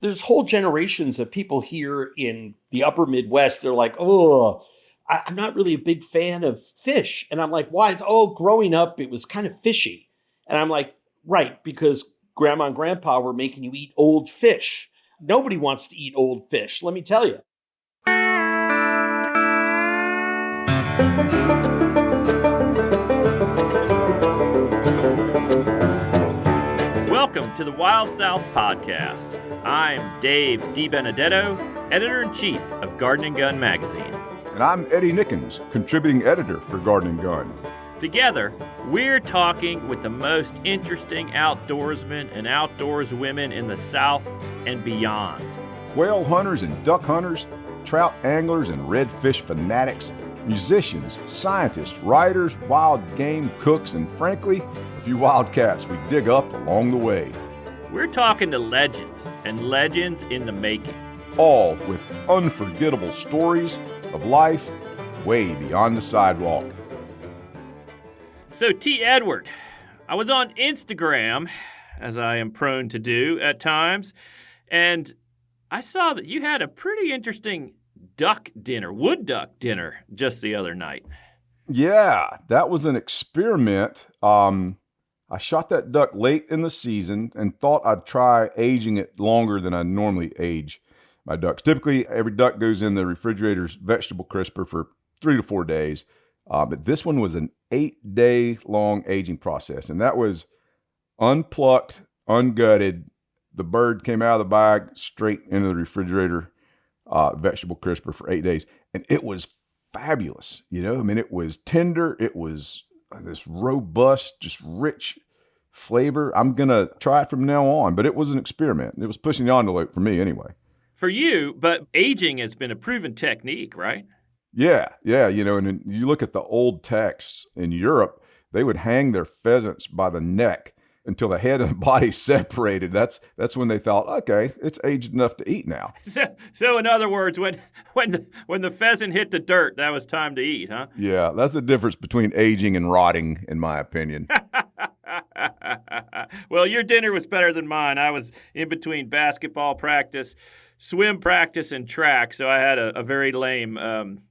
there's whole generations of people here in the upper Midwest. They're like, oh, I'm not really a big fan of fish. And I'm like, why? It's, oh, growing up, it was kind of fishy. And I'm like, right, because grandma and grandpa were making you eat old fish. Nobody wants to eat old fish, let me tell you. Welcome to the Wild South Podcast. I'm Dave DiBenedetto, Editor-in-Chief of Garden & Gun magazine. And I'm Eddie Nickens, contributing editor for Garden & Gun. Together, we're talking with the most interesting outdoorsmen and outdoors women in the South and beyond. Quail hunters and duck hunters, trout anglers and redfish fanatics, musicians, scientists, writers, wild game cooks, and frankly, a few wildcats we dig up along the way. We're talking to legends and legends in the making. All with unforgettable stories of life way beyond the sidewalk. So, T. Edward, I was on Instagram, as I am prone to do at times, and I saw that you had a pretty interesting wood duck dinner just the other night. Yeah, that was an experiment. I shot that duck late in the season and thought I'd try aging it longer than I normally age my ducks. Typically, every duck goes in the refrigerator's vegetable crisper for 3 to 4 days. But this one was an 8-day long aging process. And that was unplucked, ungutted. The bird came out of the bag straight into the refrigerator vegetable crisper for 8 days. And it was fabulous. You know, I mean, it was tender. It was this robust, just rich flavor. I'm going to try it from now on, but it was an experiment. It was pushing the envelope for me anyway. For you, but aging has been a proven technique, right? Yeah. You know, and you look at the old texts in Europe, they would hang their pheasants by the neck until the head and the body separated. That's when they thought, okay, it's aged enough to eat now. So in other words, when the pheasant hit the dirt, that was time to eat, huh? Yeah, that's the difference between aging and rotting, in my opinion. Well, your dinner was better than mine. I was in between basketball practice, swim practice, and track, so I had a very lame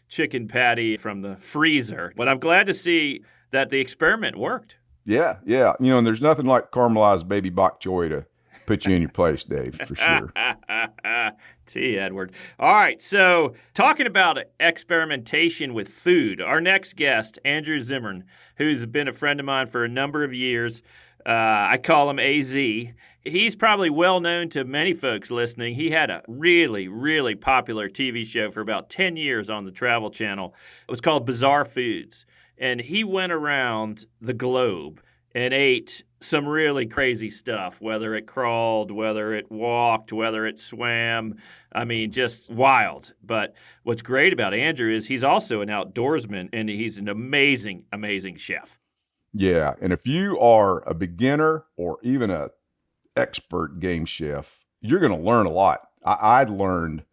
chicken patty from the freezer. But I'm glad to see that the experiment worked. Yeah. You know, and there's nothing like caramelized baby bok choy to put you in your place, Dave, for sure. T. Edward. All right, so talking about experimentation with food, our next guest, Andrew Zimmern, who's been a friend of mine for a number of years. I call him AZ. He's probably well known to many folks listening. He had a really, really popular TV show for about 10 years on the Travel Channel. It was called Bizarre Foods. And he went around the globe and ate some really crazy stuff, whether it crawled, whether it walked, whether it swam. I mean, just wild. But what's great about Andrew is he's also an outdoorsman, and he's an amazing, amazing chef. Yeah, and if you are a beginner or even an expert game chef, you're going to learn a lot. I learned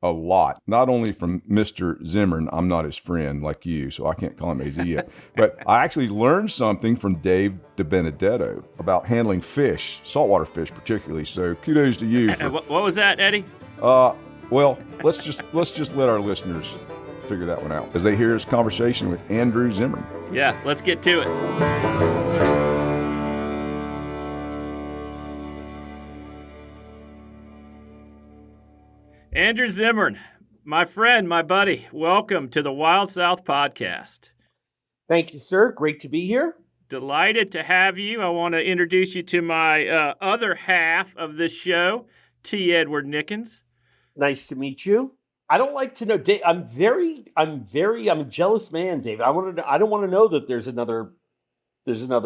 a lot, not only from Mr. Zimmern. I'm not his friend like you, so I can't call him AZ yet. But I actually learned something from Dave DiBenedetto about handling fish, saltwater fish particularly. So kudos to you. What was that, Eddie? Well, let's just let our listeners figure that one out as they hear his conversation with Andrew Zimmern. Yeah, let's get to it. Andrew Zimmern, my friend, my buddy, welcome to the Wild South Podcast. Thank you, sir. Great to be here. Delighted to have you. I want to introduce you to my other half of this show, T. Edward Nickens. Nice to meet you. I don't like to know, Dave. I'm a jealous man, David. I don't want to know that there's another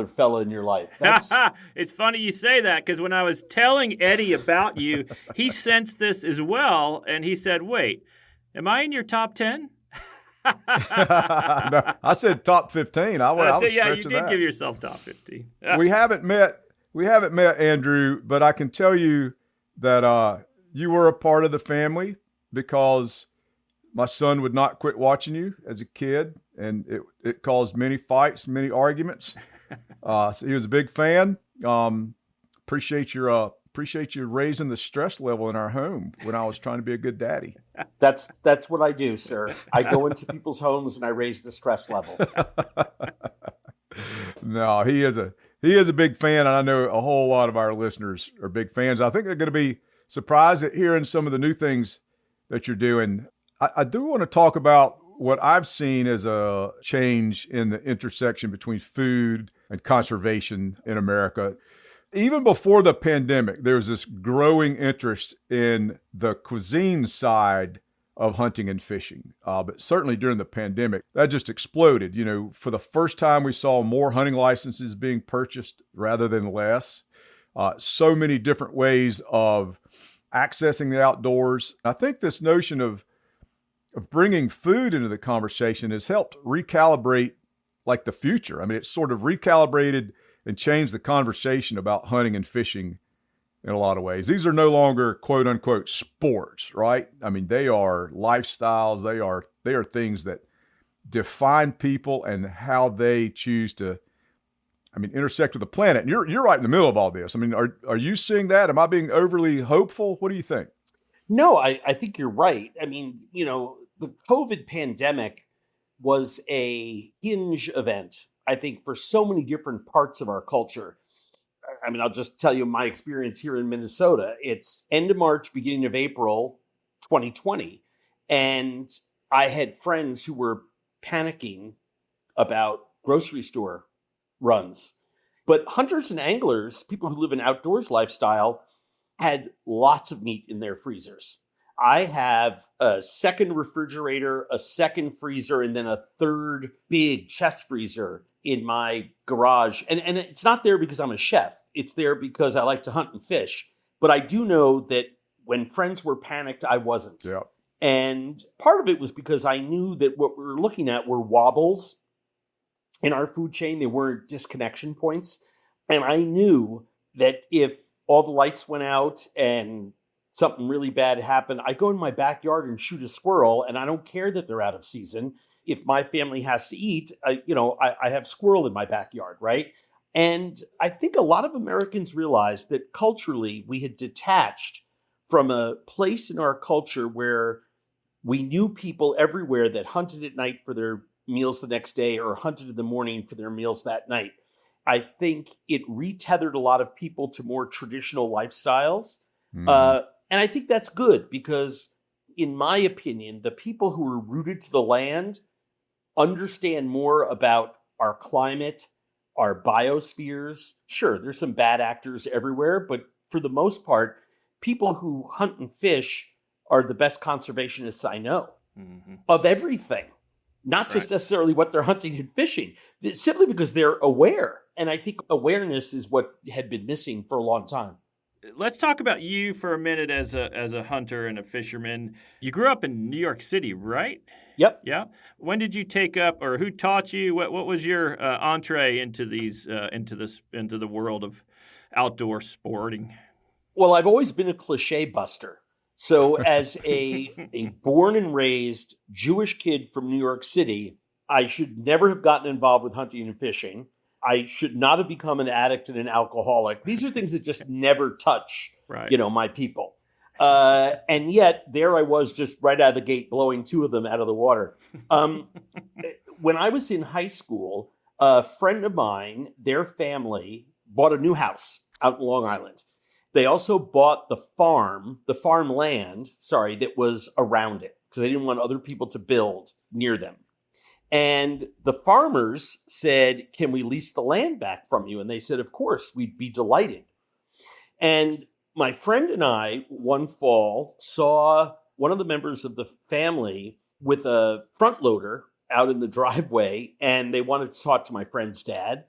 fella in your life. It's funny you say that, because when I was telling Eddie about you, he sensed this as well, and he said, wait, am I in your top 10? No, I said top 15. I was yeah, you did give yourself top 15. We haven't met, Andrew, but I can tell you that you were a part of the family because my son would not quit watching you as a kid, and it caused many fights, many arguments. So he was a big fan. Appreciate your appreciate you raising the stress level in our home when I was trying to be a good daddy. That's what I do, sir. I go into people's homes and I raise the stress level. No, he is a big fan, and I know a whole lot of our listeners are big fans. I think they're going to be surprised at hearing some of the new things that you're doing. I do want to talk about what I've seen as a change in the intersection between food and conservation in America. Even before the pandemic, there was this growing interest in the cuisine side of hunting and fishing. But certainly during the pandemic, that just exploded. For the first time, we saw more hunting licenses being purchased rather than less. So many different ways of accessing the outdoors. I think this notion of bringing food into the conversation has helped recalibrate like the future. I mean, it's sort of recalibrated and changed the conversation about hunting and fishing in a lot of ways. These are no longer quote unquote sports, right? I mean, they are lifestyles. They are things that define people and how they choose to, intersect with the planet. And you're right in the middle of all this. I mean, are you seeing that? Am I being overly hopeful? What do you think? No, I think you're right. I mean, the COVID pandemic was a hinge event, I think, for so many different parts of our culture. I mean, I'll just tell you my experience here in Minnesota. It's end of March, beginning of April, 2020. And I had friends who were panicking about grocery store runs. But hunters and anglers, people who live an outdoors lifestyle, had lots of meat in their freezers. I have a second refrigerator, a second freezer, and then a third big chest freezer in my garage. And it's not there because I'm a chef. It's there because I like to hunt and fish. But I do know that when friends were panicked, I wasn't. Yep. And part of it was because I knew that what we were looking at were wobbles in our food chain. They weren't disconnection points. And I knew that if all the lights went out and something really bad happened, I go in my backyard and shoot a squirrel, and I don't care that they're out of season. If my family has to eat, I have squirrel in my backyard, right? And I think a lot of Americans realized that culturally we had detached from a place in our culture where we knew people everywhere that hunted at night for their meals the next day or hunted in the morning for their meals that night. I think it retethered a lot of people to more traditional lifestyles. Mm-hmm. And I think that's good because, in my opinion, the people who are rooted to the land understand more about our climate, our biospheres. Sure, there's some bad actors everywhere, but for the most part, people who hunt and fish are the best conservationists I know of everything, not just necessarily what they're hunting and fishing, simply because they're aware. And I think awareness is what had been missing for a long time. Let's talk about you for a minute as a hunter and a fisherman. You grew up in New York City, right? Yep. Yeah. When did you take up, or who taught you? What was your entree into into the world of outdoor sporting? Well, I've always been a cliche buster. So as a born and raised Jewish kid from New York City, I should never have gotten involved with hunting and fishing. I should not have become an addict and an alcoholic. These are things that just never touch, my people. And yet there I was just right out of the gate, blowing two of them out of the water. When I was in high school, a friend of mine, their family bought a new house out in Long Island. They also bought the farmland, that was around it because they didn't want other people to build near them. And the farmers said, "Can we lease the land back from you?" And they said, "Of course, we'd be delighted." And my friend and I, one fall, saw one of the members of the family with a front loader out in the driveway, and they wanted to talk to my friend's dad.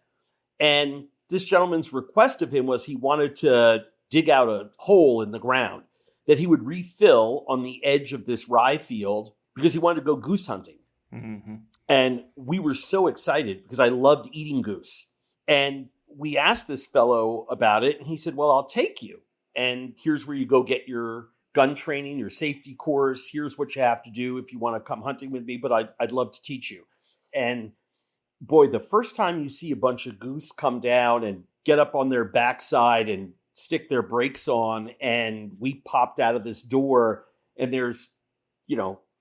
And this gentleman's request of him was he wanted to dig out a hole in the ground that he would refill on the edge of this rye field because he wanted to go goose hunting. Mm-hmm. And we were so excited because I loved eating goose. And we asked this fellow about it, and he said, "Well, I'll take you. And here's where you go get your gun training, your safety course. Here's what you have to do if you want to come hunting with me, but I'd love to teach you." And boy, the first time you see a bunch of goose come down and get up on their backside and stick their brakes on, and we popped out of this door, and there's,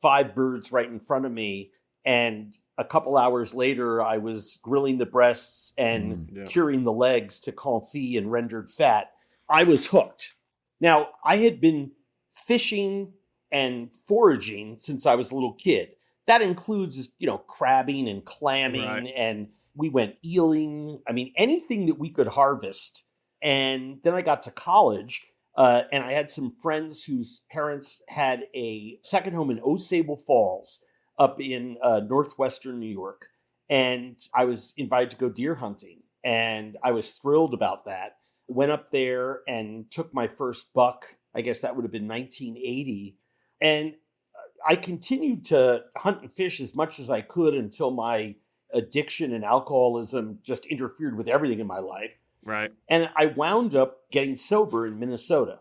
5 birds right in front of me. And a couple hours later, I was grilling the breasts and curing the legs to confit and rendered fat. I was hooked. Now, I had been fishing and foraging since I was a little kid. That includes, crabbing and clamming, and we went eeling. I mean, anything that we could harvest. And then I got to college, and I had some friends whose parents had a second home in Osable Falls up in northwestern New York. And I was invited to go deer hunting, and I was thrilled about that. Went up there and took my first buck. I guess that would have been 1980. And I continued to hunt and fish as much as I could until my addiction and alcoholism just interfered with everything in my life. Right. And I wound up getting sober in Minnesota.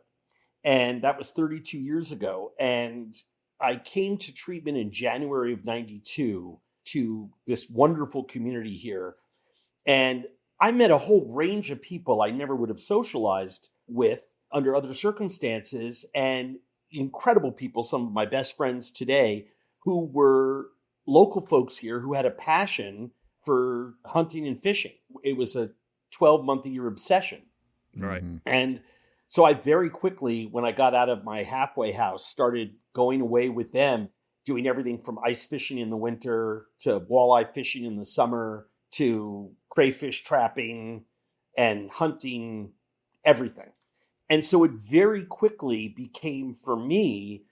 And that was 32 years ago. And I came to treatment in January of 92 to this wonderful community here. And I met a whole range of people I never would have socialized with under other circumstances, and incredible people, some of my best friends today, who were local folks here who had a passion for hunting and fishing. It was a 12-month-a-year obsession. Right. And so I very quickly, when I got out of my halfway house, started going away with them, doing everything from ice fishing in the winter to walleye fishing in the summer to crayfish trapping and hunting, everything. And so it very quickly became, for me,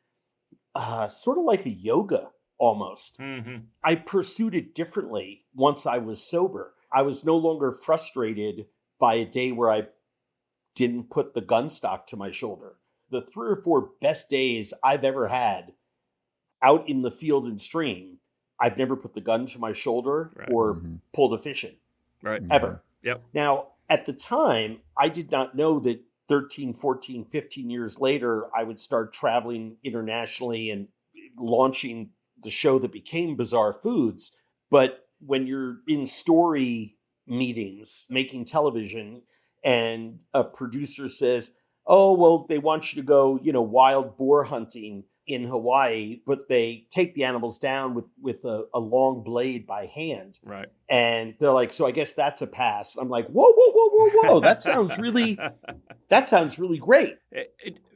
sort of like a yoga almost. Mm-hmm. I pursued it differently once I was sober. I was no longer frustrated by a day where I didn't put the gun stock to my shoulder. The 3 or 4 best days I've ever had out in the field and stream, I've never put the gun to my shoulder or pulled a fish in. Right. Ever. Yep. Now, at the time, I did not know that 13, 14, 15 years later, I would start traveling internationally and launching the show that became Bizarre Foods. But when you're in story meetings, making television, and a producer says, oh, well, they want you to go, wild boar hunting in Hawaii, but they take the animals down with a long blade by hand. Right. And they're like, so I guess that's a pass. I'm like, whoa, whoa, whoa, whoa, whoa. That sounds really great.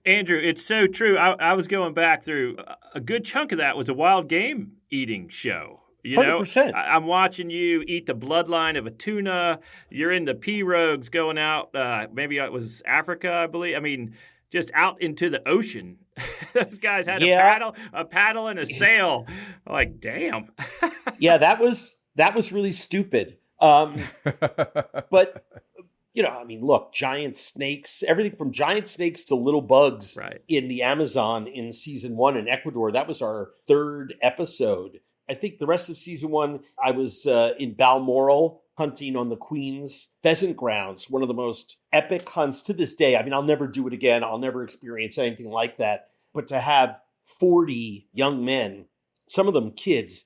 Andrew, it's so true. I was going back through a good chunk of that was a wild game eating show. 100%. I'm watching you eat the bloodline of a tuna. You're in the pirogues going out. Maybe it was Africa, I believe. I mean, just out into the ocean. Those guys had a paddle and a sail. I'm like, damn. Yeah, that was really stupid. But look, giant snakes, everything from giant snakes to little bugs in the Amazon in season 1 in Ecuador. That was our 3rd episode. I think the rest of season 1, I was in Balmoral hunting on the Queen's pheasant grounds, one of the most epic hunts to this day. I mean, I'll never do it again. I'll never experience anything like that. But to have 40 young men, some of them kids,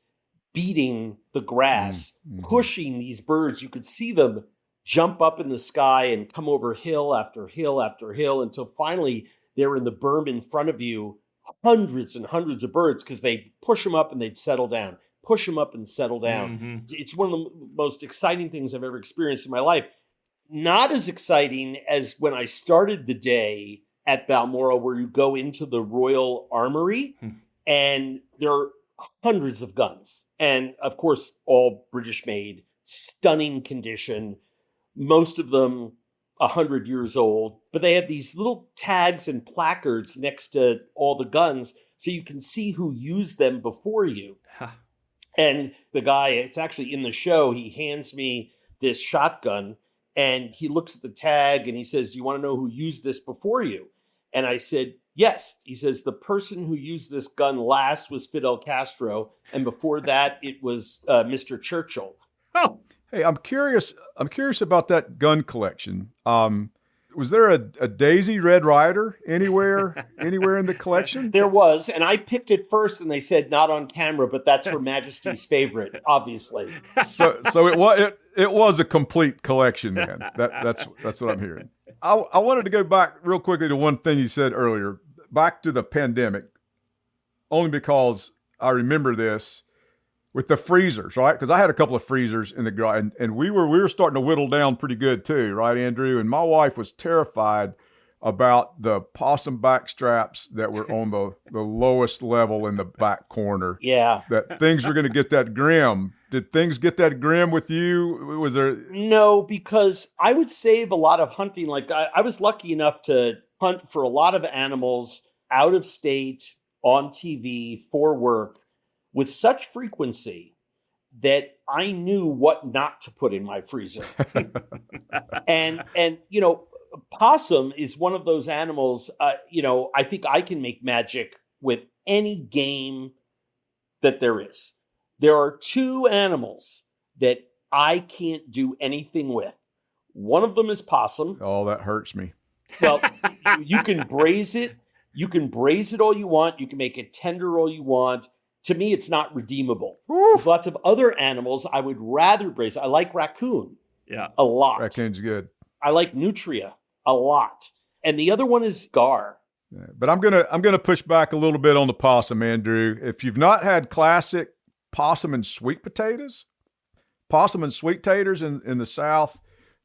beating the grass, pushing these birds, you could see them jump up in the sky and come over hill after hill after hill until finally they're in the berm in front of you. Hundreds and hundreds of birds, because they'd push them up and they'd settle down, push them up and settle down. Mm-hmm. It's one of the most exciting things I've ever experienced in my life. Not as exciting as when I started the day at Balmoral, where you go into the Royal Armory and there are hundreds of guns. And of course, all British made, stunning condition, most of them 100 years old, but they have these little tags and placards next to all the guns so you can see who used them before you. And the guy, it's actually in the show, he hands me this shotgun and he looks at the tag and he says, do you want to know who used this before you? And I said, yes. He says, the person who used this gun last was Fidel Castro, and before that it was Mr. Churchill. Oh. Hey, I'm curious about that gun collection. Was there a Daisy Red Ryder anywhere in the collection? There was, and I picked it first, and they said not on camera, but that's Her Majesty's favorite, obviously. So it was a complete collection, then. That's what I'm hearing. I wanted to go back real quickly to one thing you said earlier, back to the pandemic, only because I remember this with the freezers, right? Because I had a couple of freezers in the garage, and we were starting to whittle down pretty good too, right, Andrew? And my wife was terrified about the possum back straps that were on the lowest level in the back corner. Yeah. That things were going to get that grim. Did things get that grim with you? Was there? No, because I would save a lot of hunting. Like I was lucky enough to hunt for a lot of animals out of state on TV for work with such frequency that I knew what not to put in my freezer. and you know, possum is one of those animals, you know, I think I can make magic with any game that there is. There are two animals that I can't do anything with. One of them is possum. Oh, that hurts me. Well, you can braise it. You can braise it all you want. You can make it tender all you want. To me, it's not redeemable. There's lots of other animals I would rather braise. I like raccoon a lot. Raccoon's good. I like nutria a lot. And the other one is gar. Yeah, but I'm gonna push back a little bit on the possum, Andrew. If you've not had classic possum and sweet taters in the South,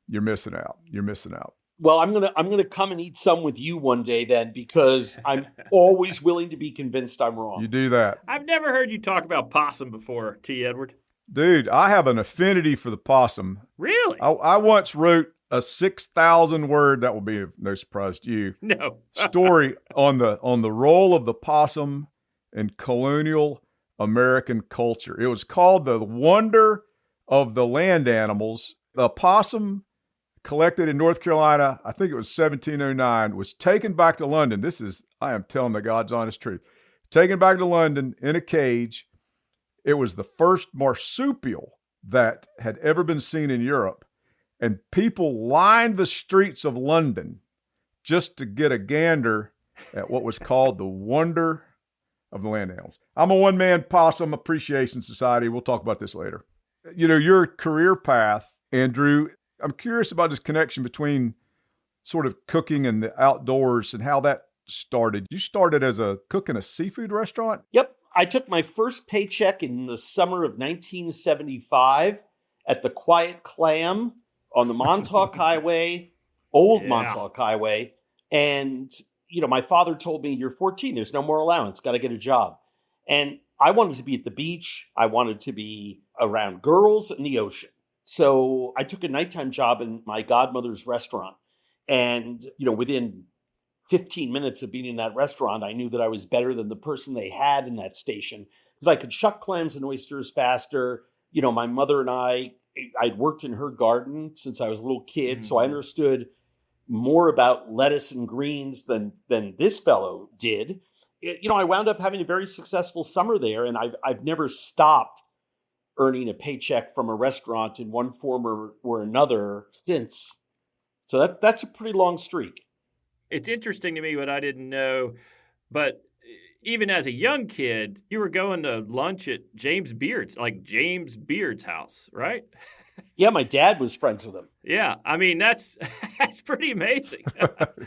you're missing out. You're missing out. Well, I'm gonna come and eat some with you one day then, because I'm always willing to be convinced I'm wrong. You do that. I've never heard you talk about possum before, T. Edward. Dude, I have an affinity for the possum. Really? I once wrote a 6,000 word, that will be of no surprise to you, No. story on the role of the possum in colonial American culture. It was called The Wonder of the Land Animals. The possum, collected in North Carolina, I think it was 1709, was taken back to London. I am telling the God's honest truth. Taken back to London in a cage. It was the first marsupial that had ever been seen in Europe. And people lined the streets of London just to get a gander at what was called the wonder of the land animals. I'm a one-man possum appreciation society. We'll talk about this later. You know, your career path, Andrew, I'm curious about this connection between sort of cooking and the outdoors and how that started. You started as a cook in a seafood restaurant? Yep. I took my first paycheck in the summer of 1975 at the Quiet Clam on the Montauk Highway, Montauk Highway. And, you know, my father told me, you're 14, there's no more allowance, got to get a job. And I wanted to be at the beach. I wanted to be around girls and the ocean. So I took a nighttime job in my godmother's restaurant. And, you know, within 15 minutes of being in that restaurant, I knew that I was better than the person they had in that station because I could shuck clams and oysters faster. You know, my mother and I'd worked in her garden since I was a little kid. So I understood more about lettuce and greens than this fellow did. You know, I wound up having a very successful summer there, and I've never stopped earning a paycheck from a restaurant in one form or another since. So that's a pretty long streak. It's interesting to me what I didn't know, but even as a young kid, you were going to lunch at James Beard's house, right? Yeah, my dad was friends with him. Yeah, I mean, that's pretty amazing.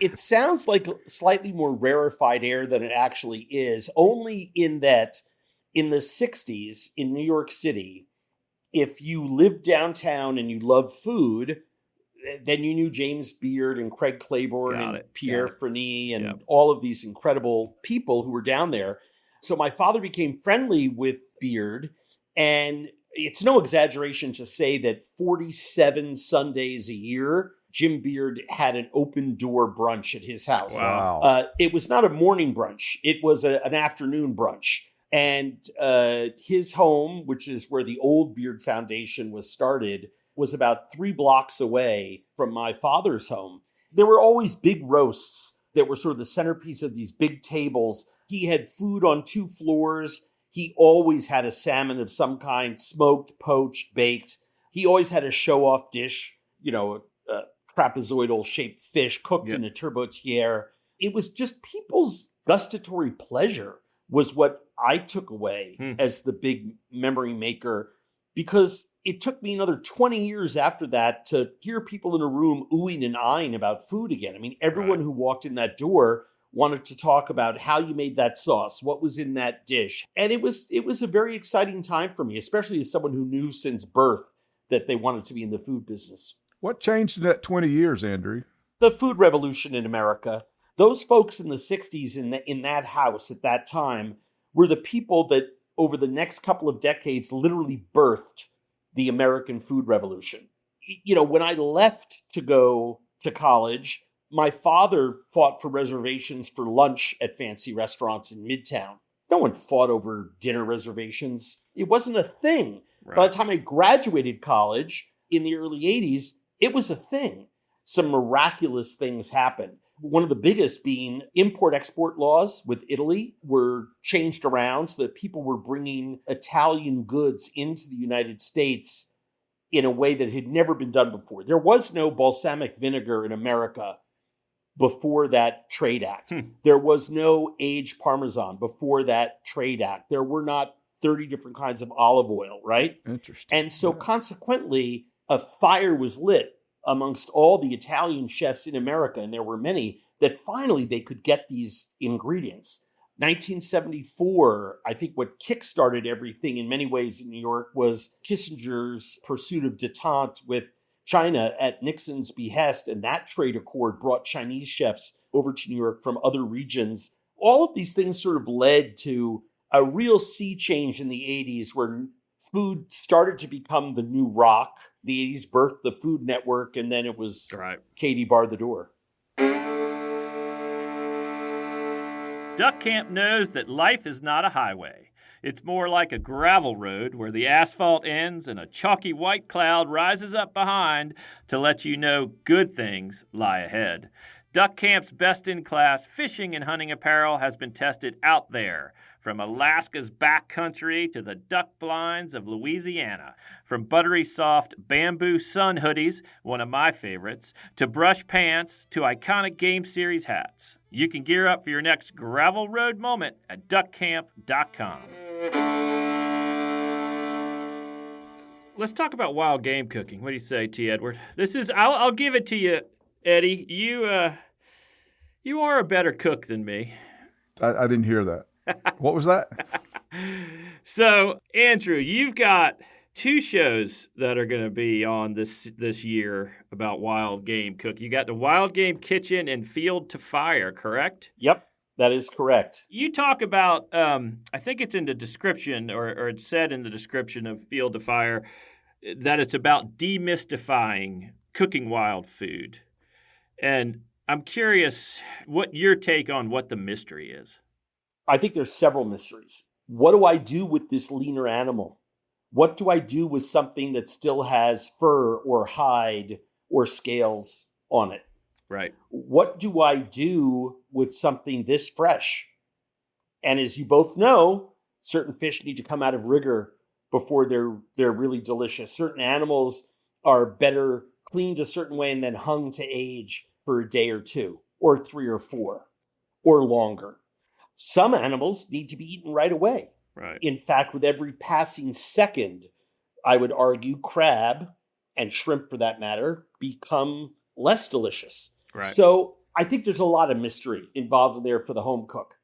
It sounds like slightly more rarefied air than it actually is, only in that in the 60s in New York City, if you lived downtown and you loved food, then you knew James Beard and Craig Claiborne and Pierre Fernie and all of these incredible people who were down there. So my father became friendly with Beard, and it's no exaggeration to say that 47 Sundays a year, Jim Beard had an open door brunch at his house. Wow. It was not a morning brunch. It was an afternoon brunch. And his home, which is where the old Beard Foundation was started, was about 3 blocks away from my father's home. There were always big roasts that were sort of the centerpiece of these big tables. He had food on 2 floors. He always had a salmon of some kind, smoked, poached, baked. He always had a show-off dish, you know, a trapezoidal-shaped fish cooked in a turbotiere. It was just people's gustatory pleasure was what I took away as the big memory maker, because it took me another 20 years after that to hear people in a room oohing and eyeing about food again. I mean, everyone who walked in that door wanted to talk about how you made that sauce, what was in that dish. And it was a very exciting time for me, especially as someone who knew since birth that they wanted to be in the food business. What changed in that 20 years, Andrew? The food revolution in America. Those folks in the 60s in that house at that time were the people that over the next couple of decades literally birthed the American food revolution. You know, when I left to go to college, my father fought for reservations for lunch at fancy restaurants in Midtown. No one fought over dinner reservations. It wasn't a thing. Right. By the time I graduated college in the early 80s, it was a thing. Some miraculous things happened. One of the biggest being import-export laws with Italy were changed around so that people were bringing Italian goods into the United States in a way that had never been done before. There was no balsamic vinegar in America before that trade act. There was no aged Parmesan before that trade act. There were not 30 different kinds of olive oil, right? Interesting. And so consequently, a fire was lit amongst all the Italian chefs in America, and there were many, that finally they could get these ingredients. 1974, I think what kickstarted everything in many ways in New York was Kissinger's pursuit of détente with China at Nixon's behest, and that trade accord brought Chinese chefs over to New York from other regions. All of these things sort of led to a real sea change in the 80s where food started to become the new rock. The 80s birthed the Food Network, and then it was Katie barred the door. Duck Camp knows that life is not a highway. It's more like a gravel road where the asphalt ends and a chalky white cloud rises up behind to let you know good things lie ahead. Duck Camp's best-in-class fishing and hunting apparel has been tested out there, from Alaska's backcountry to the duck blinds of Louisiana, from buttery soft bamboo sun hoodies, one of my favorites, to brush pants to iconic Game Series hats. You can gear up for your next gravel road moment at duckcamp.com. Let's talk about wild game cooking. What do you say, T. Edward? I'll give it to you, Eddie. You are a better cook than me. I didn't hear that. What was that? So, Andrew, you've got 2 shows that are going to be on this year about wild game cooking. You got the Wild Game Kitchen and Field to Fire, correct? Yep, that is correct. You talk about, I think it's in the description, or it's said in the description of Field to Fire, that it's about demystifying cooking wild food. And I'm curious what your take on what the mystery is. I think there's several mysteries. What do I do with this leaner animal? What do I do with something that still has fur or hide or scales on it? Right. What do I do with something this fresh? And as you both know, certain fish need to come out of rigor before they're really delicious. Certain animals are better cleaned a certain way and then hung to age for a day or 2 or 3 or 4 or longer. Some animals need to be eaten right away. Right. In fact, with every passing second, I would argue crab and shrimp, for that matter, become less delicious. Right. So I think there's a lot of mystery involved in there for the home cook.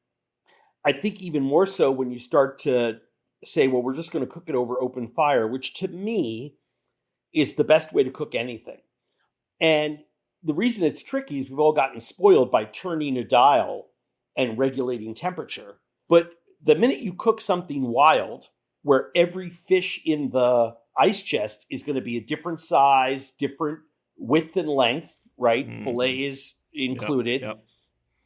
I think even more so when you start to say, well, we're just going to cook it over open fire, which to me is the best way to cook anything. And the reason it's tricky is we've all gotten spoiled by turning a dial and regulating temperature. But the minute you cook something wild, where every fish in the ice chest is going to be a different size, different width and length, right? Mm-hmm. Fillets included. Yep.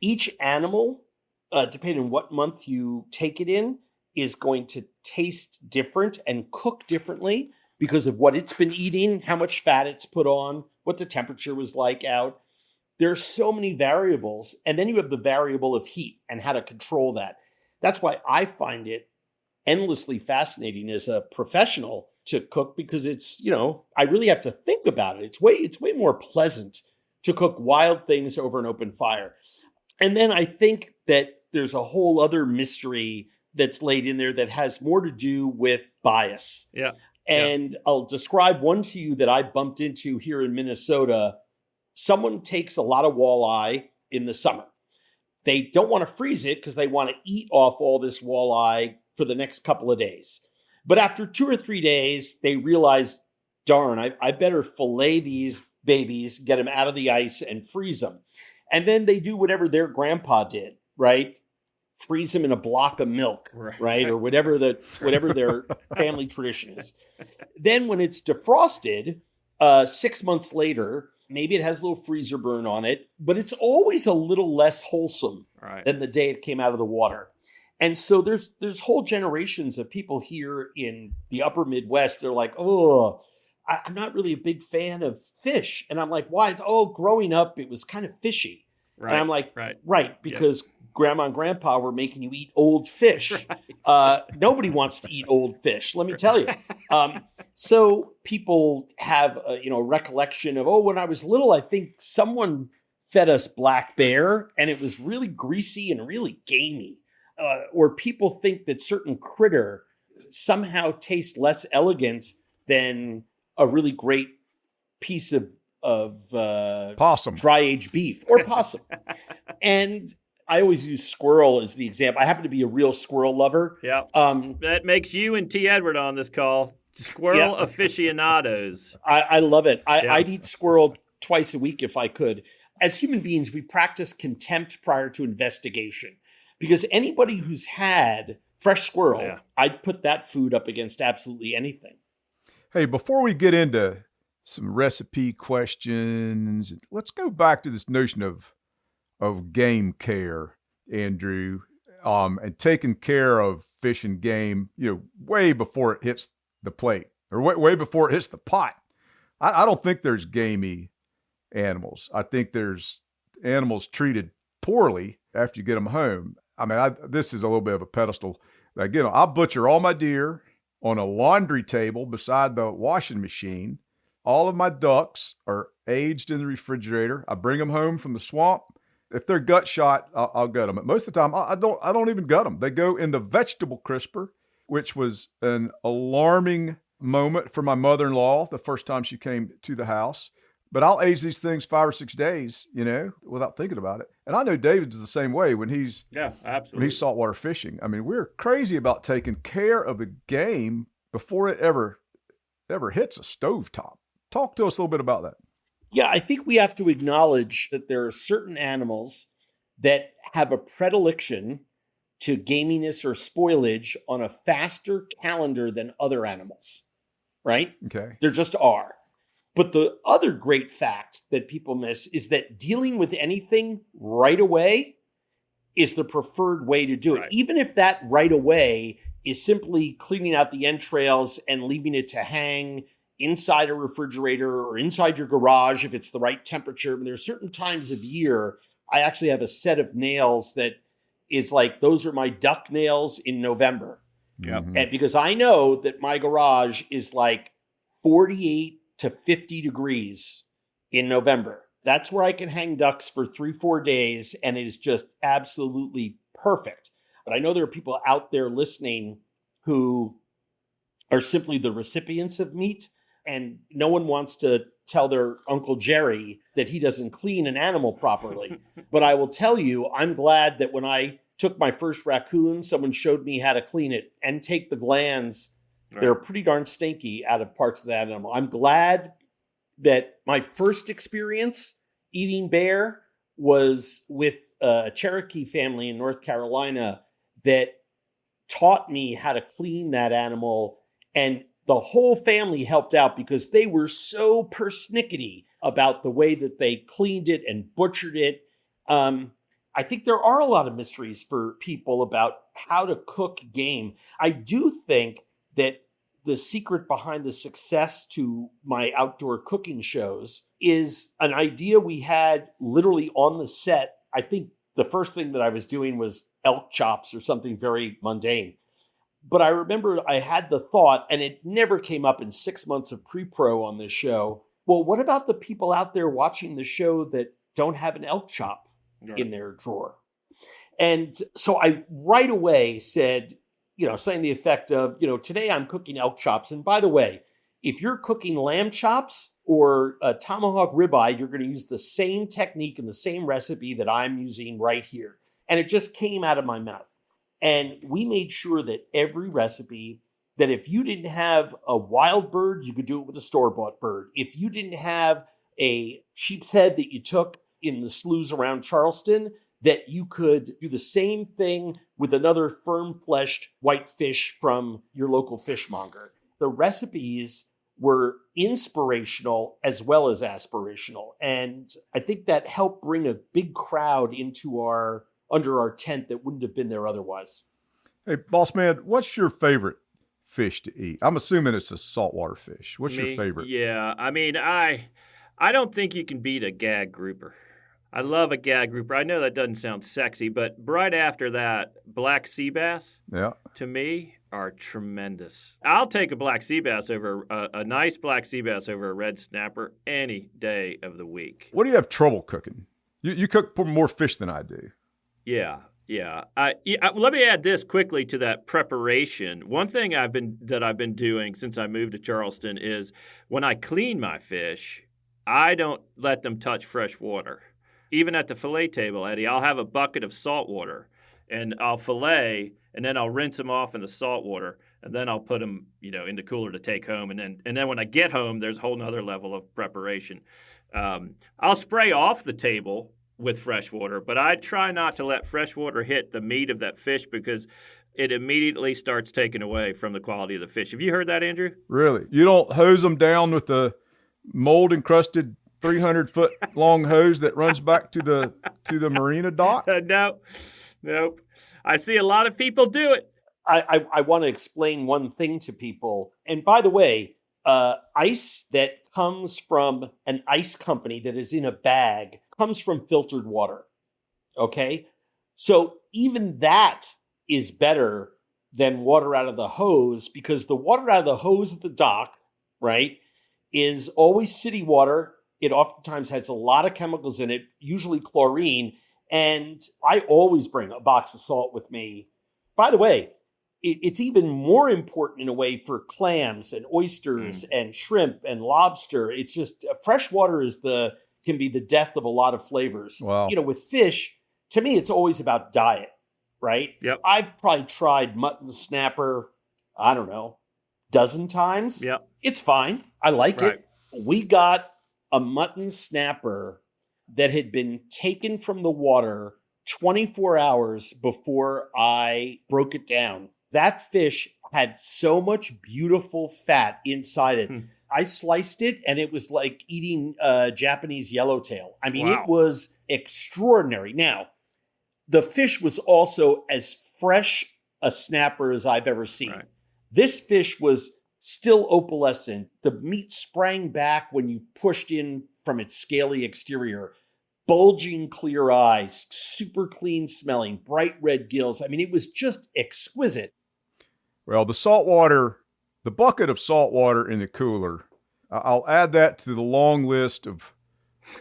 Each animal, depending on what month you take it in, is going to taste different and cook differently because of what it's been eating, how much fat it's put on, what the temperature was like out. There are so many variables. And then you have the variable of heat and how to control that. That's why I find it endlessly fascinating as a professional to cook, because it's, I really have to think about it. It's way more pleasant to cook wild things over an open fire. And then I think that there's a whole other mystery that's laid in there that has more to do with bias. Yeah. And I'll describe one to you that I bumped into here in Minnesota. Someone takes a lot of walleye in the summer. They don't want to freeze it because they want to eat off all this walleye for the next couple of days. But after 2 or 3 days, they realize, darn, I better fillet these babies, get them out of the ice and freeze them. And then they do whatever their grandpa did, right? Freeze them in a block of milk, right? Or whatever their family tradition is. Then when it's defrosted, 6 months later, maybe it has a little freezer burn on it, but it's always a little less wholesome than the day it came out of the water. And so there's whole generations of people here in the upper Midwest. They're like, oh, I'm not really a big fan of fish. And I'm like, why? Growing up, it was kind of fishy. Right. And I'm like, right, because grandma and grandpa were making you eat old fish. Right. Nobody wants to eat old fish, let me tell you. So people have a recollection of, when I was little, I think someone fed us black bear and it was really greasy and really gamey. Or people think that certain critter somehow tastes less elegant than a really great piece of possum, dry aged beef or possum. And I always use squirrel as the example. I happen to be a real squirrel lover. Yeah. That makes you and T. Edward on this call squirrel aficionados. I love it. I'd eat squirrel twice a week if I could. As human beings, we practice contempt prior to investigation. Because anybody who's had fresh squirrel, I'd put that food up against absolutely anything. Hey, before we get into some recipe questions, let's go back to this notion of game care, Andrew, and taking care of fish and game, way before it hits the plate or way before it hits the pot. I don't think there's gamey animals. I think there's animals treated poorly after you get them home. I mean, this is a little bit of a pedestal. Again, I'll butcher all my deer on a laundry table beside the washing machine. All of my ducks are aged in the refrigerator. I bring them home from the swamp. If they're gut shot, I'll gut them. But most of the time, I don't even gut them. They go in the vegetable crisper, which was an alarming moment for my mother-in-law the first time she came to the house. But I'll age these things 5 or 6 days, without thinking about it. And I know David's the same way when he's saltwater fishing. I mean, we're crazy about taking care of the game before it ever hits a stovetop. Talk to us a little bit about that. Yeah, I think we have to acknowledge that there are certain animals that have a predilection to gaminess or spoilage on a faster calendar than other animals, right? Okay. There just are. But the other great fact that people miss is that dealing with anything right away is the preferred way to do it. Right. Even if that right away is simply cleaning out the entrails and leaving it to hang inside a refrigerator or inside your garage if it's the right temperature. But there are certain times of year, I actually have a set of nails that is like, those are my duck nails in November. Yep. And because I know that my garage is like 48 to 50 degrees in November. That's where I can hang ducks for 3-4 days, and it is just absolutely perfect. But I know there are people out there listening who are simply the recipients of meat, and no one wants to tell their Uncle Jerry that he doesn't clean an animal properly. But I will tell you, I'm glad that when I took my first raccoon, someone showed me how to clean it and take the glands. Right. They're pretty darn stinky out of parts of that animal. I'm glad that my first experience eating bear was with a Cherokee family in North Carolina that taught me how to clean that animal. And the whole family helped out because they were so persnickety about the way that they cleaned it and butchered it. I think there are a lot of mysteries for people about how to cook game. I do think that the secret behind the success to my outdoor cooking shows is an idea we had literally on the set. I think the first thing that I was doing was elk chops or something very mundane. But I remember I had the thought, and it never came up in 6 months of pre-pro on this show. Well, what about the people out there watching the show that don't have an elk chop in their drawer? And so I right away said, saying the effect of, today I'm cooking elk chops. And by the way, if you're cooking lamb chops or a tomahawk ribeye, you're going to use the same technique and the same recipe that I'm using right here. And it just came out of my mouth. And we made sure that every recipe, that if you didn't have a wild bird, you could do it with a store-bought bird. If you didn't have a sheep's head that you took in the sloughs around Charleston, that you could do the same thing with another firm-fleshed white fish from your local fishmonger. The recipes were inspirational as well as aspirational. And I think that helped bring a big crowd under our tent that wouldn't have been there otherwise. Hey, boss man, what's your favorite fish to eat? I'm assuming it's a saltwater fish. What's your favorite? Yeah, I mean, I don't think you can beat a gag grouper. I love a gag grouper. I know that doesn't sound sexy, but right after that, black sea bass, to me, are tremendous. I'll take a black sea bass over a nice black sea bass over a red snapper any day of the week. What do you have trouble cooking? You cook more fish than I do. Yeah. Let me add this quickly to that preparation. One thing I've been doing since I moved to Charleston is when I clean my fish, I don't let them touch fresh water. Even at the fillet table, Eddie, I'll have a bucket of salt water, and I'll fillet, and then I'll rinse them off in the salt water, and then I'll put them, in the cooler to take home. And then when I get home, there's a whole nother level of preparation. I'll spray off the table with fresh water, but I try not to let fresh water hit the meat of that fish because it immediately starts taking away from the quality of the fish. Have you heard that, Andrew? Really? You don't hose them down with the mold-encrusted 300-foot long hose that runs back to the marina dock? Nope. I see a lot of people do it. I want to explain one thing to people. And by the way, ice that comes from an ice company that is in a bag comes from filtered water. Okay? So even that is better than water out of the hose, because the water out of the hose at the dock, right, is always city water. It oftentimes has a lot of chemicals in it, usually chlorine. And I always bring a box of salt with me. By the way, it's even more important in a way for clams and oysters and shrimp and lobster. It's just fresh water can be the death of a lot of flavors. Wow. With fish, to me, it's always about diet, right? Yep. I've probably tried mutton snapper, I don't know, dozen times. Yep. It's fine. I like it. We got a mutton snapper that had been taken from the water 24 hours before I broke it down. That fish had so much beautiful fat inside it. I sliced it, and it was like eating Japanese yellowtail. I mean, It was extraordinary. Now, the fish was also as fresh a snapper as I've ever seen. Right. This fish was still opalescent. The meat sprang back when you pushed in from its scaly exterior. Bulging clear eyes, super clean smelling, bright red gills. I mean, it was just exquisite. Well, the bucket of salt water in the cooler, I'll add that to the long list of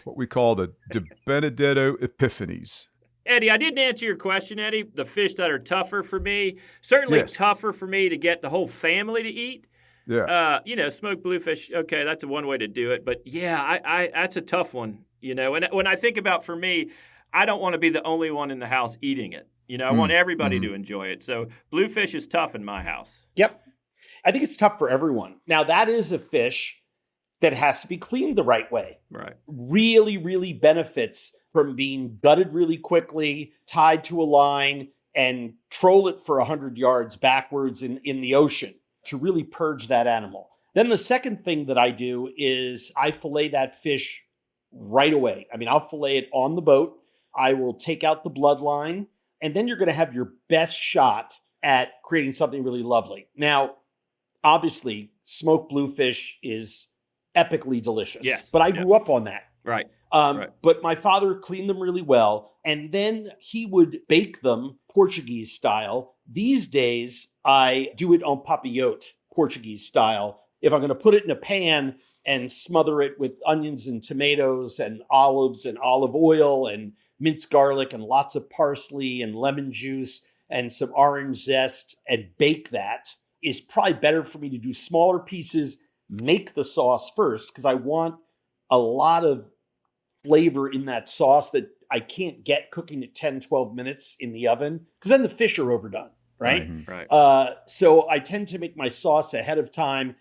what we call the De Benedetto epiphanies. Eddie, I didn't answer your question, Eddie. The fish that are tougher for me, certainly tougher for me to get the whole family to eat. Yeah. Smoked bluefish, okay, that's one way to do it. But yeah, I that's a tough one, And when I think about, for me, I don't want to be the only one in the house eating it. I want everybody to enjoy it. So bluefish is tough in my house. Yep. I think it's tough for everyone. Now, that is a fish that has to be cleaned the right way. Right. Really, really benefits from being gutted really quickly, tied to a line, and troll it for 100 yards backwards in the ocean to really purge that animal. Then the second thing that I do is I fillet that fish right away. I mean, I'll fillet it on the boat. I will take out the bloodline, and then you're going to have your best shot at creating something really lovely. Now, obviously, smoked bluefish is epically delicious. Yes. But I grew up on that. Right. But my father cleaned them really well, and then he would bake them Portuguese style. These days, I do it en papillote, Portuguese style. If I'm going to put it in a pan and smother it with onions and tomatoes and olives and olive oil and minced garlic and lots of parsley and lemon juice, and some orange zest and bake that is probably better for me to do smaller pieces, make the sauce first, because I want a lot of flavor in that sauce that I can't get cooking at 10, 12 minutes in the oven, because then the fish are overdone, right? Mhm. Right. So I tend to make my sauce ahead of time,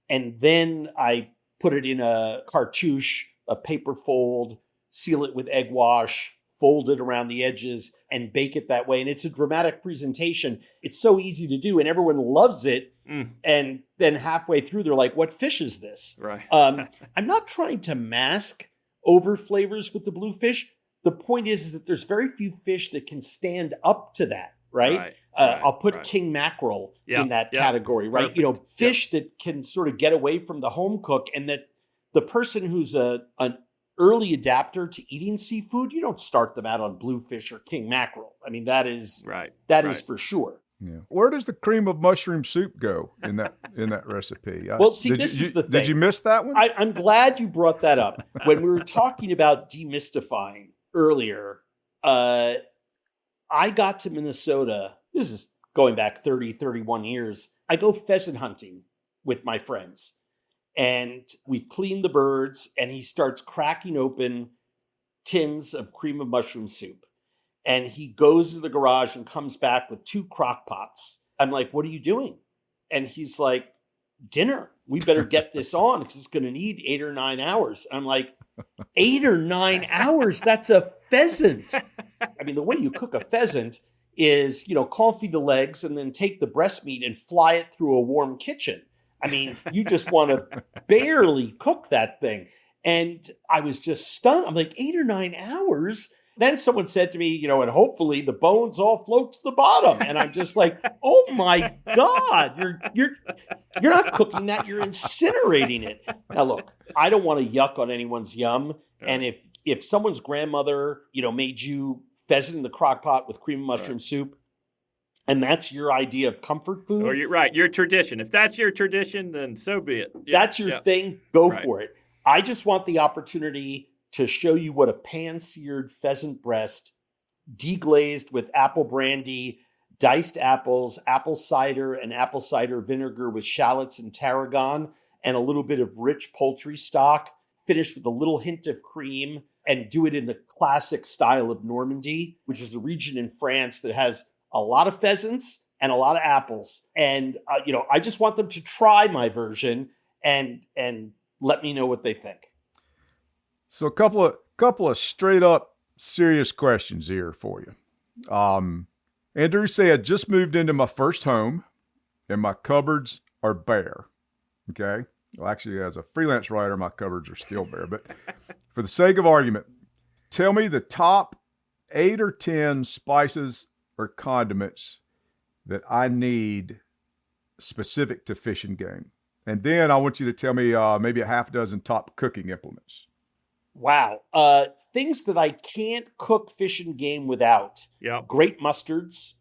and then I put it in a cartouche, a paper fold, seal it with egg wash, fold it around the edges, and bake it that way. And it's a dramatic presentation. It's so easy to do, and everyone loves it. And then halfway through, they're like, what fish is this? Right. I'm not trying to mask over flavors with the bluefish. The point is that there's very few fish that can stand up to that, right? I'll put king mackerel in that category, right? Perfect. Fish that can sort of get away from the home cook, and that the person who's an early adapter to eating seafood, you don't start them out on bluefish or king mackerel. I mean, that is is for sure. Yeah. Where does the cream of mushroom soup go in that recipe? Well, see, this is the thing. Did you miss that one? I'm glad you brought that up. When we were talking about demystifying earlier, I got to Minnesota. This is going back 30, 31 years. I go pheasant hunting with my friends. And we've cleaned the birds, and he starts cracking open tins of cream of mushroom soup. And he goes to the garage and comes back with 2 crock pots. I'm like, what are you doing? And he's like, dinner. We better get this on because it's going to need 8 or 9 hours. I'm like, 8 or 9 hours? That's a pheasant. I mean, the way you cook a pheasant is, confit the legs and then take the breast meat and fly it through a warm kitchen. I mean, you just want to barely cook that thing. And I was just stunned. I'm like, 8 or 9 hours? Then someone said to me, and hopefully the bones all float to the bottom. And I'm just like, oh my God, you're not cooking that, you're incinerating it. Now look, I don't want to yuck on anyone's yum. And if someone's grandmother, made you pheasant in the crock pot with cream of mushroom soup, and that's your idea of comfort food. Or your tradition. If that's your tradition, then so be it. That's your thing. Go for it. I just want the opportunity to show you what a pan-seared pheasant breast, deglazed with apple brandy, diced apples, apple cider, and apple cider vinegar with shallots and tarragon, and a little bit of rich poultry stock, finished with a little hint of cream, and do it in the classic style of Normandy, which is a region in France that has a lot of pheasants and a lot of apples. And, I just want them to try my version and let me know what they think. So a couple of straight up serious questions here for you. Andrew said, just moved into my first home and my cupboards are bare. Okay. Well, actually, as a freelance writer, my cupboards are still bare. But for the sake of argument, tell me the top 8 or 10 spices or condiments that I need specific to fish and game. And then I want you to tell me maybe a half dozen top cooking implements. Wow. Things that I can't cook fish and game without. Yeah. Great mustards,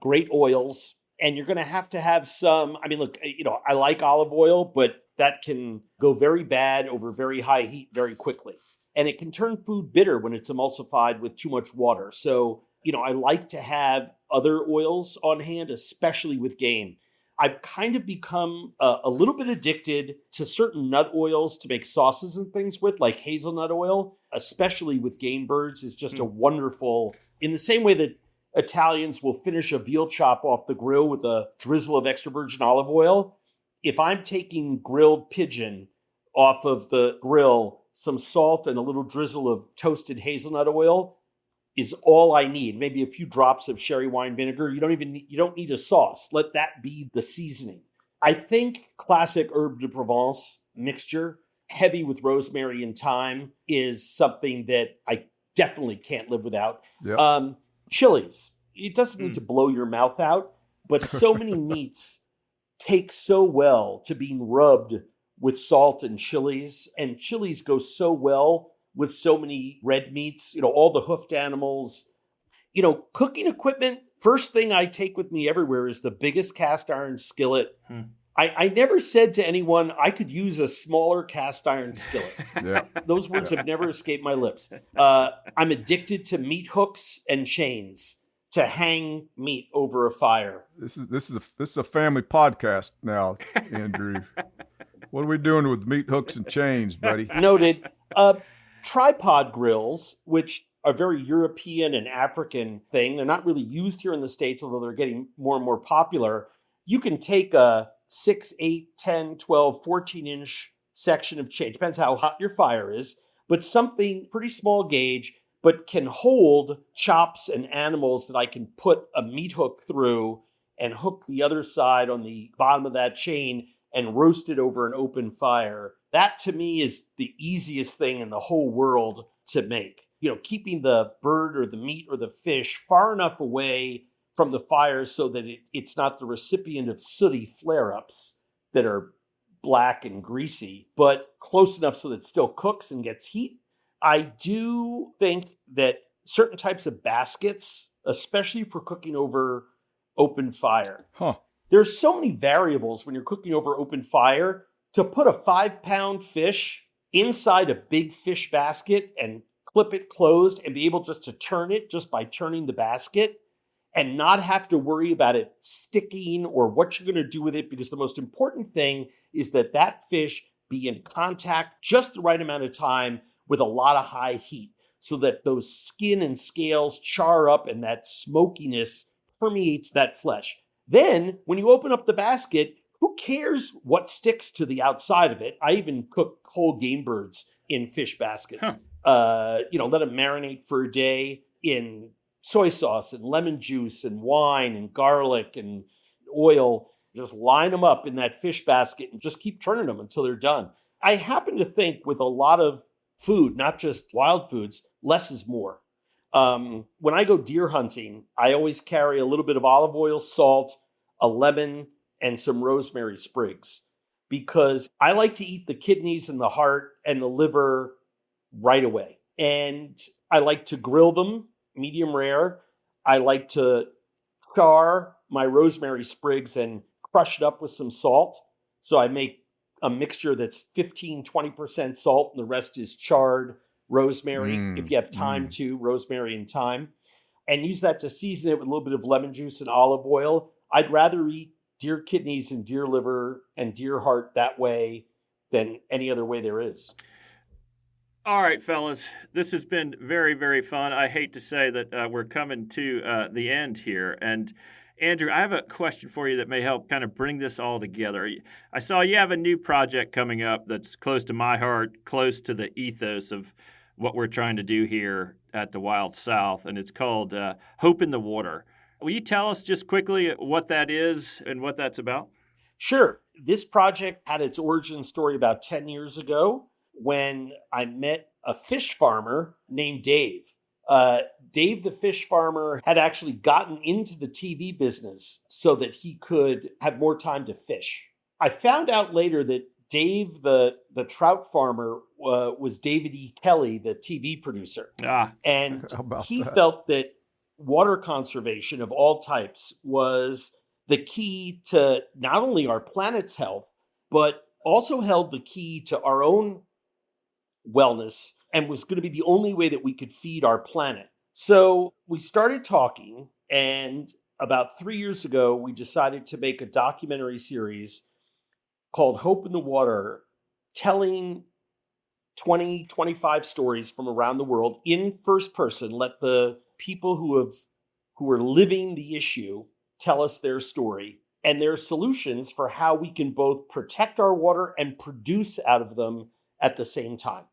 great oils, and you're going to have some. I mean, look, I like olive oil, but that can go very bad over very high heat very quickly. And it can turn food bitter when it's emulsified with too much water. So, I like to have other oils on hand, especially with game. I've kind of become a little bit addicted to certain nut oils to make sauces and things with, like hazelnut oil, especially with game birds, is just a wonderful, in the same way that Italians will finish a veal chop off the grill with a drizzle of extra virgin olive oil. If I'm taking grilled pigeon off of the grill, some salt and a little drizzle of toasted hazelnut oil is all I need. Maybe a few drops of sherry wine vinegar. You don't need a sauce. Let that be the seasoning. I think classic herb de Provence mixture, heavy with rosemary and thyme, is something that I definitely can't live without. Yep. Chilies. It doesn't need to blow your mouth out, but so many meats take so well to being rubbed with salt and chilies go so well with so many red meats, all the hoofed animals, cooking equipment. First thing I take with me everywhere is the biggest cast iron skillet. I never said to anyone, I could use a smaller cast iron skillet. Yeah. Those words have never escaped my lips. I'm addicted to meat hooks and chains to hang meat over a fire. This is a family podcast now, Andrew. What are we doing with meat hooks and chains, buddy? Noted. Tripod grills, which are very European and African thing. They're not really used here in the States, although they're getting more and more popular. You can take a 6, 8, 10, 12, 14-inch section of chain. Depends how hot your fire is, but something pretty small gauge, but can hold chops and animals that I can put a meat hook through and hook the other side on the bottom of that chain and roast it over an open fire. That to me is the easiest thing in the whole world to make. Keeping the bird or the meat or the fish far enough away from the fire so that it's not the recipient of sooty flare-ups that are black and greasy, but close enough so that it still cooks and gets heat. I do think that certain types of baskets, especially for cooking over open fire, there's so many variables when you're cooking over open fire. To put a 5-pound fish inside a big fish basket and clip it closed and be able just to turn it just by turning the basket and not have to worry about it sticking or what you're going to do with it, because the most important thing is that fish be in contact just the right amount of time with a lot of high heat so that those skin and scales char up and that smokiness permeates that flesh. Then when you open up the basket, who cares what sticks to the outside of it? I even cook whole game birds in fish baskets. Let them marinate for a day in soy sauce and lemon juice and wine and garlic and oil. Just line them up in that fish basket and just keep turning them until they're done. I happen to think with a lot of food, not just wild foods, less is more. When I go deer hunting, I always carry a little bit of olive oil, salt, a lemon, and some rosemary sprigs, because I like to eat the kidneys and the heart and the liver right away. And I like to grill them medium rare. I like to char my rosemary sprigs and crush it up with some salt. So I make a mixture that's 15-20% salt and the rest is charred rosemary. If you have time to, rosemary and thyme, and use that to season it with a little bit of lemon juice and olive oil. I'd rather eat deer kidneys and deer liver and deer heart that way than any other way there is. All right, fellas, this has been very, very fun. I hate to say that we're coming to the end here. And Andrew, I have a question for you that may help kind of bring this all together. I saw you have a new project coming up that's close to my heart, close to the ethos of what we're trying to do here at the Wild South, and it's called Hope in the Water. Will you tell us just quickly what that is and what that's about? Sure. This project had its origin story about 10 years ago when I met a fish farmer named Dave. Dave, the fish farmer, had actually gotten into the TV business so that he could have more time to fish. I found out later that Dave, the trout farmer, was David E. Kelly, the TV producer. And he felt that water conservation of all types was the key to not only our planet's health, but also held the key to our own wellness and was going to be the only way that we could feed our planet. So we started talking, and about 3 years ago, we decided to make a documentary series called Hope in the Water, telling 20, 25 stories from around the world in first person. Let the people who are living the issue tell us their story and their solutions for how we can both protect our water and produce out of them at the same time.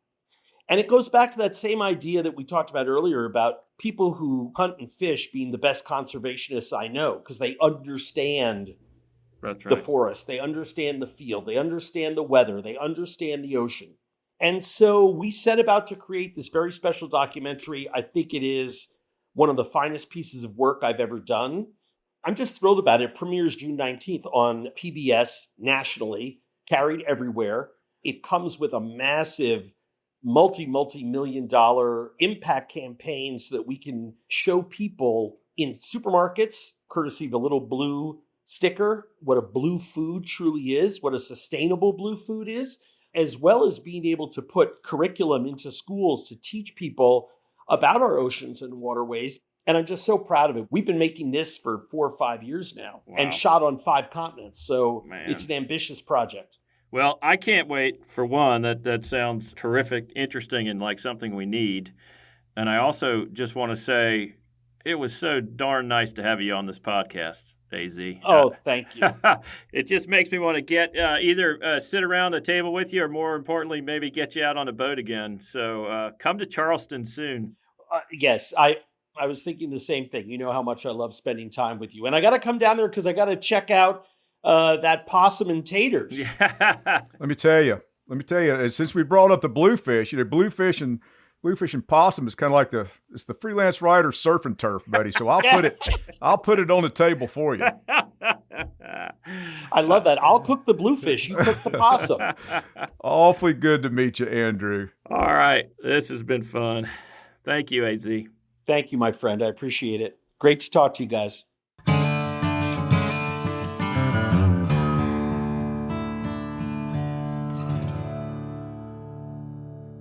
And it goes back to that same idea that we talked about earlier about people who hunt and fish being the best conservationists I know, because they understand the forest, they understand the field, they understand the weather, they understand the ocean. And so we set about to create this very special documentary. I think it is one of the finest pieces of work I've ever done. I'm just thrilled about it. It premieres June 19th on PBS nationally, carried everywhere. It comes with a massive multi-million dollar impact campaign so that we can show people in supermarkets, courtesy of a little blue sticker, what a blue food truly is, what a sustainable blue food is, as well as being able to put curriculum into schools to teach people about our oceans and waterways. And I'm just so proud of it. We've been making this for 4 or 5 years now and shot on 5 continents. So it's an ambitious project. Well, I can't wait. For one, that sounds terrific, interesting, and like something we need. And I also just want to say it was so darn nice to have you on this podcast, AZ. Oh, thank you. It just makes me want to get either sit around a table with you or, more importantly, maybe get you out on a boat again. So come to Charleston soon. Yes, I was thinking the same thing. You know how much I love spending time with you. And I got to come down there because I got to check out that possum and taters. Let me tell you, since we brought up the bluefish, bluefish and possum is kind of like it's the freelance writer surf and turf, buddy. So I'll put it on the table for you. I love that. I'll cook the bluefish. You cook the possum. Awfully good to meet you, Andrew. All right. This has been fun. Thank you, AZ. Thank you, my friend. I appreciate it. Great to talk to you guys.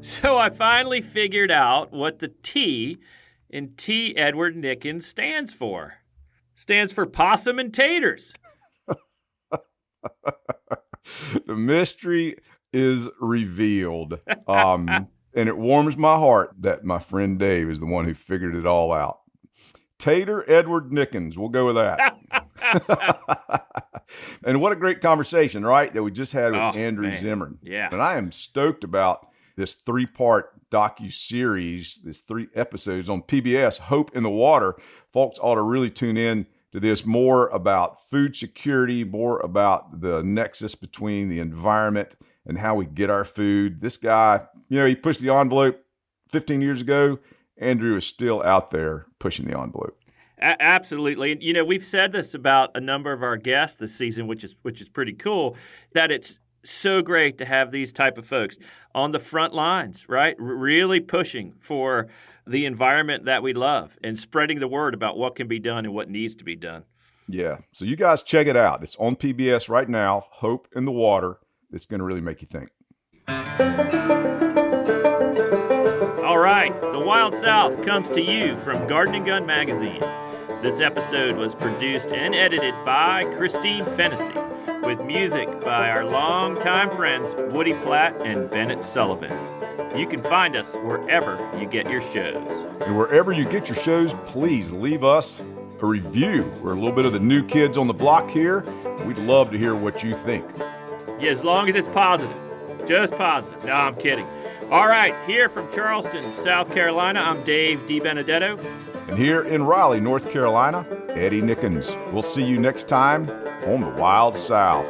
So I finally figured out what the T in T. Edward Nickens stands for. Stands for possum and taters. The mystery is revealed. And it warms my heart that my friend Dave is the one who figured it all out. Tater Edward Nickens. We'll go with that. And what a great conversation, right? That we just had with Andrew Zimmern. Yeah. And I am stoked about this 3-part docu-series, this 3 episodes on PBS, Hope in the Water. Folks ought to really tune in to this, more about food security, more about the nexus between the environment and how we get our food. This guy, he pushed the envelope 15 years ago. Andrew is still out there pushing the envelope. Absolutely. And, we've said this about a number of our guests this season, which is pretty cool, that it's so great to have these type of folks on the front lines, right? Really pushing for the environment that we love and spreading the word about what can be done and what needs to be done. Yeah. So you guys check it out. It's on PBS right now, Hope in the Water. It's going to really make you think. All right. The Wild South comes to you from Garden and Gun Magazine. This episode was produced and edited by Christine Fennessy, with music by our longtime friends Woody Platt and Bennett Sullivan. You can find us wherever you get your shows. And wherever you get your shows, please leave us a review. We're a little bit of the new kids on the block here. We'd love to hear what you think. Yeah, as long as it's positive. Just positive. No, I'm kidding. All right, here from Charleston, South Carolina, I'm Dave DiBenedetto. And here in Raleigh, North Carolina, Eddie Nickens. We'll see you next time on the Wild South.